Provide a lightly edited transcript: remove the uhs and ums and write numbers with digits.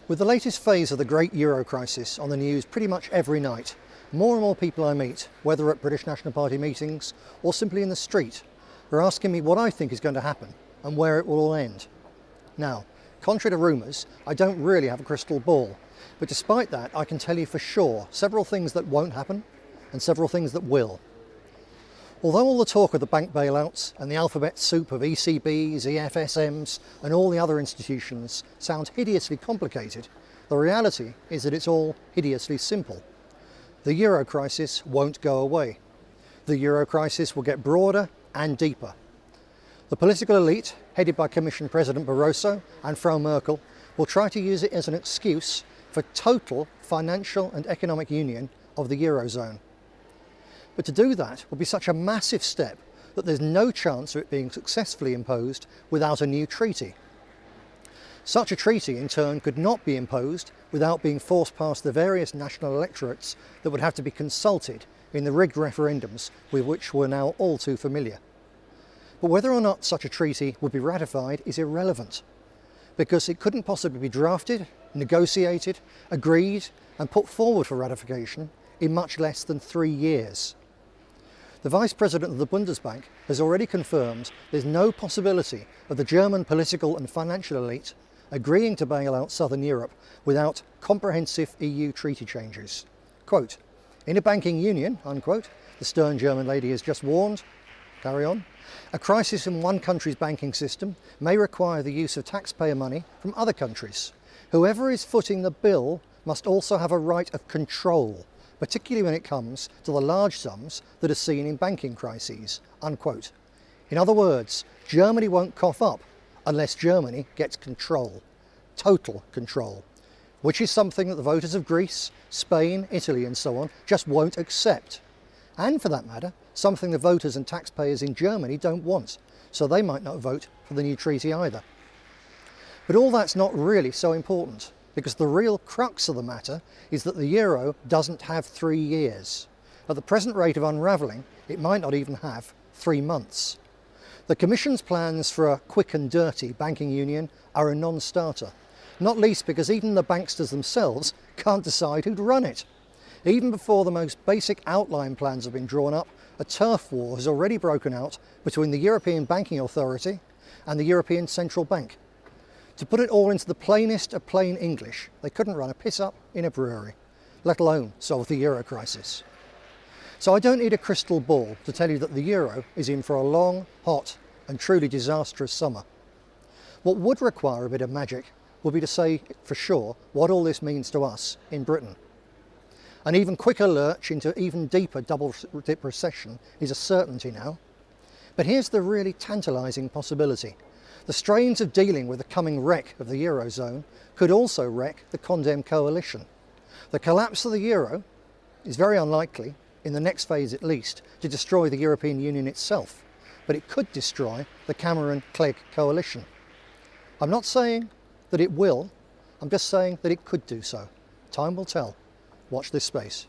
With the latest phase of the great euro crisis on the news pretty much every night, more and more people I meet, whether at British National Party meetings or simply in the street, are asking me what I think is going to happen and where it will all end. Now, contrary to rumours, I don't really have a crystal ball, but despite that I can tell you for sure several things that won't happen and several things that will. Although all the talk of the bank bailouts and the alphabet soup of ECBs, EFSMs and all the other institutions sounds hideously complicated, the reality is that it's all hideously simple. The euro crisis won't go away. The euro crisis will get broader and deeper. The political elite, headed by Commission President Barroso and Frau Merkel, will try to use it as an excuse for total financial and economic union of the eurozone. But to do that would be such a massive step that there's no chance of it being successfully imposed without a new treaty. Such a treaty in turn could not be imposed without being forced past the various national electorates that would have to be consulted in the rigged referendums with which we're now all too familiar. But whether or not such a treaty would be ratified is irrelevant, because it couldn't possibly be drafted, negotiated, agreed and put forward for ratification in much less than 3 years. The Vice President of the Bundesbank has already confirmed there's no possibility of the German political and financial elite agreeing to bail out Southern Europe without comprehensive EU treaty changes. Quote, "In a banking union," unquote, the stern German lady has just warned, carry on, "a crisis in one country's banking system may require the use of taxpayer money from other countries. Whoever is footing the bill must also have a right of control, particularly when it comes to the large sums that are seen in banking crises," unquote. In other words, Germany won't cough up unless Germany gets control, total control, which is something that the voters of Greece, Spain, Italy and so on just won't accept. And for that matter, something the voters and taxpayers in Germany don't want, so they might not vote for the new treaty either. But all that's not really so important, because the real crux of the matter is that the euro doesn't have 3 years. At the present rate of unravelling, it might not even have 3 months. The Commission's plans for a quick and dirty banking union are a non-starter, not least because even the banksters themselves can't decide who'd run it. Even before the most basic outline plans have been drawn up, a turf war has already broken out between the European Banking Authority and the European Central Bank. To put it all into the plainest of plain English, they couldn't run a piss-up in a brewery, let alone solve the euro crisis. So I don't need a crystal ball to tell you that the euro is in for a long, hot and truly disastrous summer. What would require a bit of magic would be to say for sure what all this means to us in Britain. An even quicker lurch into even deeper double-dip recession is a certainty now. But here's the really tantalising possibility. The strains of dealing with the coming wreck of the eurozone could also wreck the condemned coalition. The collapse of the euro is very unlikely, in the next phase at least, to destroy the European Union itself, but it could destroy the Cameron-Clegg coalition. I'm not saying that it will, I'm just saying that it could do so. Time will tell. Watch this space.